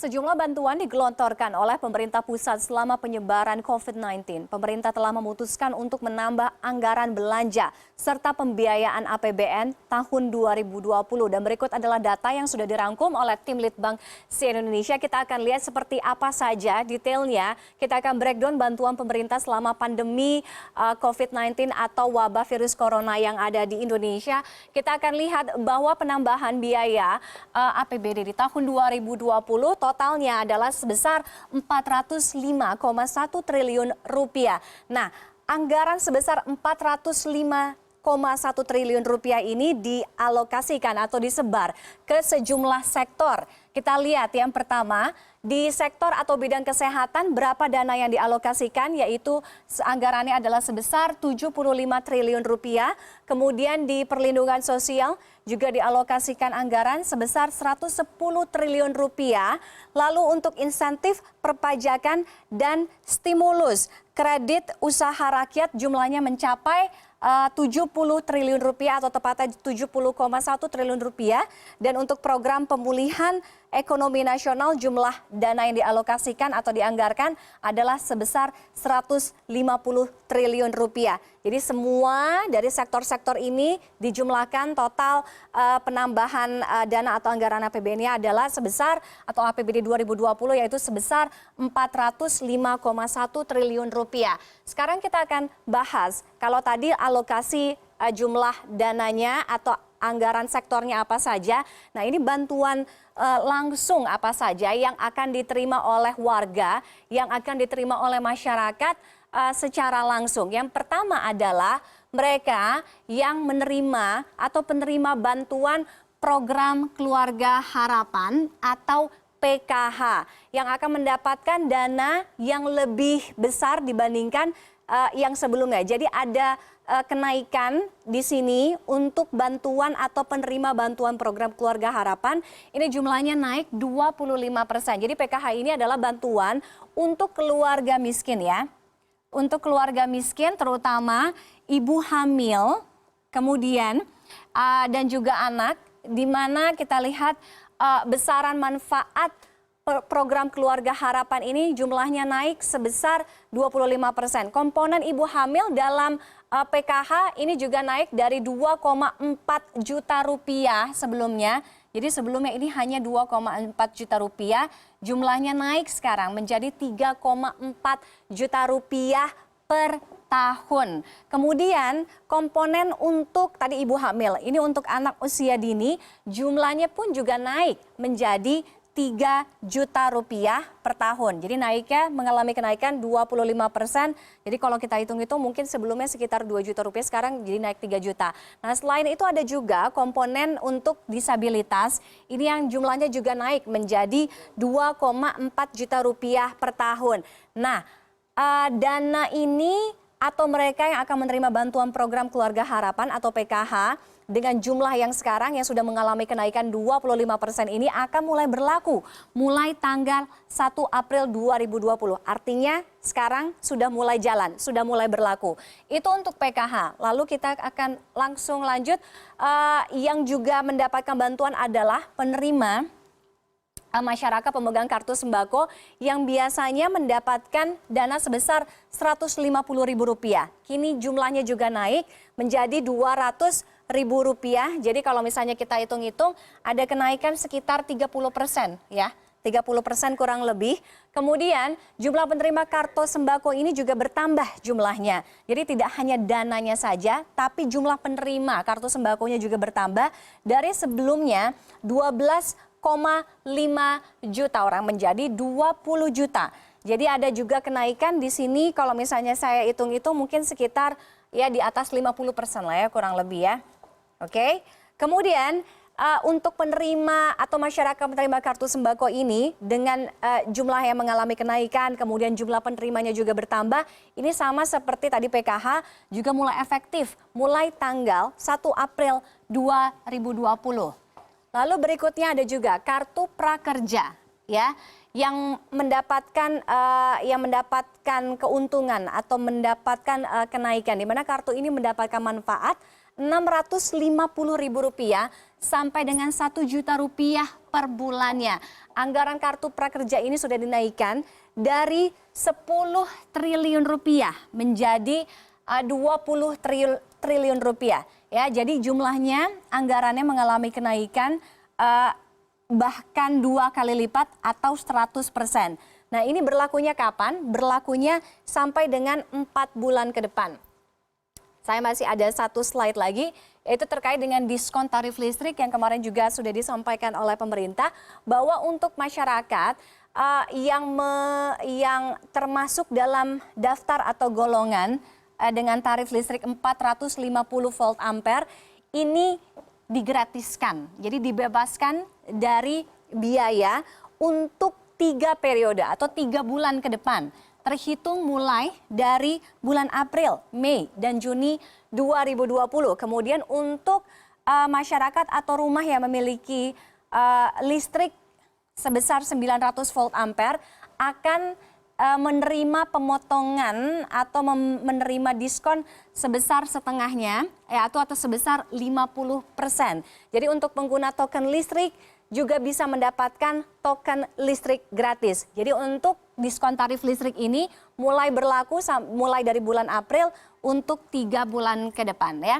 Sejumlah bantuan digelontorkan oleh pemerintah pusat selama penyebaran COVID-19. Pemerintah telah memutuskan untuk menambah anggaran belanja serta pembiayaan APBN tahun 2020. Dan berikut adalah data yang sudah dirangkum oleh tim Litbang CNN Indonesia. Kita akan lihat seperti apa saja detailnya. Kita akan breakdown bantuan pemerintah selama pandemi COVID-19 atau wabah virus corona yang ada di Indonesia. Kita akan lihat bahwa penambahan biaya APBD di tahun 2020 totalnya adalah sebesar 405,1 triliun rupiah. Nah, anggaran sebesar 405,1 triliun rupiah ini dialokasikan atau disebar ke sejumlah sektor. Kita lihat yang pertama, di sektor atau bidang kesehatan berapa dana yang dialokasikan, yaitu anggarannya adalah sebesar 75 triliun rupiah. Kemudian di perlindungan sosial juga dialokasikan anggaran sebesar 110 triliun rupiah. Lalu untuk insentif perpajakan dan stimulus kredit usaha rakyat jumlahnya mencapai 70 triliun rupiah atau tepatnya 70,1 triliun rupiah. Dan untuk program pemulihan ekonomi nasional jumlah dana yang dialokasikan atau dianggarkan adalah sebesar 150 triliun rupiah. Jadi semua dari sektor-sektor ini dijumlahkan total penambahan dana atau anggaran APBN-nya adalah sebesar atau APBD 2020 yaitu sebesar 405,1 triliun rupiah. Sekarang kita akan bahas kalau tadi alokasi jumlah dananya atau anggaran sektornya apa saja. Nah, ini bantuan langsung apa saja yang akan diterima oleh warga, yang akan diterima oleh masyarakat secara langsung. Yang pertama adalah mereka yang menerima atau penerima bantuan program Keluarga Harapan atau PKH yang akan mendapatkan dana yang lebih besar dibandingkan yang sebelumnya. Jadi ada kenaikan di sini untuk bantuan atau penerima bantuan program Keluarga Harapan. Ini jumlahnya naik 25%. Jadi PKH ini adalah bantuan untuk keluarga miskin ya. Untuk keluarga miskin terutama ibu hamil, kemudian dan juga anak, di mana kita lihat besaran manfaat program Keluarga Harapan ini jumlahnya naik sebesar 25%. Komponen ibu hamil dalam PKH ini juga naik dari 2,4 juta rupiah sebelumnya. Jadi sebelumnya ini hanya 2,4 juta rupiah, jumlahnya naik sekarang menjadi 3,4 juta rupiah per tahun. Kemudian komponen untuk tadi ibu hamil, ini untuk anak usia dini, jumlahnya pun juga naik menjadi 3 juta rupiah per tahun. Jadi naiknya mengalami kenaikan 25%. Jadi kalau kita hitung-hitung mungkin sebelumnya sekitar 2 juta rupiah, sekarang jadi naik 3 juta. Nah, selain itu ada juga komponen untuk disabilitas. Ini yang jumlahnya juga naik menjadi 2,4 juta rupiah per tahun. Nah, dana ini atau mereka yang akan menerima bantuan program Keluarga Harapan atau PKH dengan jumlah yang sekarang yang sudah mengalami kenaikan 25% ini akan mulai berlaku mulai tanggal 1 April 2020. Artinya sekarang sudah mulai jalan, sudah mulai berlaku. Itu untuk PKH. Lalu kita akan langsung lanjut yang juga mendapatkan bantuan adalah penerima masyarakat pemegang kartu sembako yang biasanya mendapatkan dana sebesar Rp150.000. Kini jumlahnya juga naik menjadi Rp200.000. Jadi kalau misalnya kita hitung-hitung ada kenaikan sekitar 30% ya. 30% kurang lebih. Kemudian jumlah penerima kartu sembako ini juga bertambah jumlahnya. Jadi tidak hanya dananya saja, tapi jumlah penerima kartu sembakonya juga bertambah dari sebelumnya 12,5 juta orang menjadi 20 juta. Jadi ada juga kenaikan di sini kalau misalnya saya hitung-hitung mungkin sekitar ya di atas 50% lah ya kurang lebih ya. Oke. Kemudian untuk penerima atau masyarakat penerima kartu sembako ini dengan jumlah yang mengalami kenaikan, kemudian jumlah penerimanya juga bertambah, ini sama seperti tadi PKH juga mulai efektif mulai tanggal 1 April 2020. Lalu berikutnya ada juga kartu prakerja ya yang mendapatkan keuntungan atau mendapatkan kenaikan, di mana kartu ini mendapatkan manfaat Rp650.000 sampai dengan 1 juta rupiah per bulannya. Anggaran kartu prakerja ini sudah dinaikkan dari 10 triliun rupiah menjadi 20 triliun rupiah. Ya, jadi jumlahnya anggarannya mengalami kenaikan bahkan 2 kali lipat atau 100%. Nah, ini berlakunya kapan? Berlakunya sampai dengan 4 bulan ke depan. Saya masih ada satu slide lagi, yaitu terkait dengan diskon tarif listrik yang kemarin juga sudah disampaikan oleh pemerintah, bahwa untuk masyarakat yang termasuk dalam daftar atau golongan dengan tarif listrik 450 volt ampere ini digratiskan. Jadi dibebaskan dari biaya untuk 3 periode atau 3 bulan ke depan. Terhitung mulai dari bulan April, Mei, dan Juni 2020. Kemudian untuk masyarakat atau rumah yang memiliki listrik sebesar 900 volt ampere akan menerima pemotongan atau menerima diskon sebesar setengahnya atau sebesar 50%. Jadi untuk pengguna token listrik juga bisa mendapatkan token listrik gratis. Jadi untuk diskon tarif listrik ini mulai berlaku mulai dari bulan April untuk 3 bulan ke depan ya.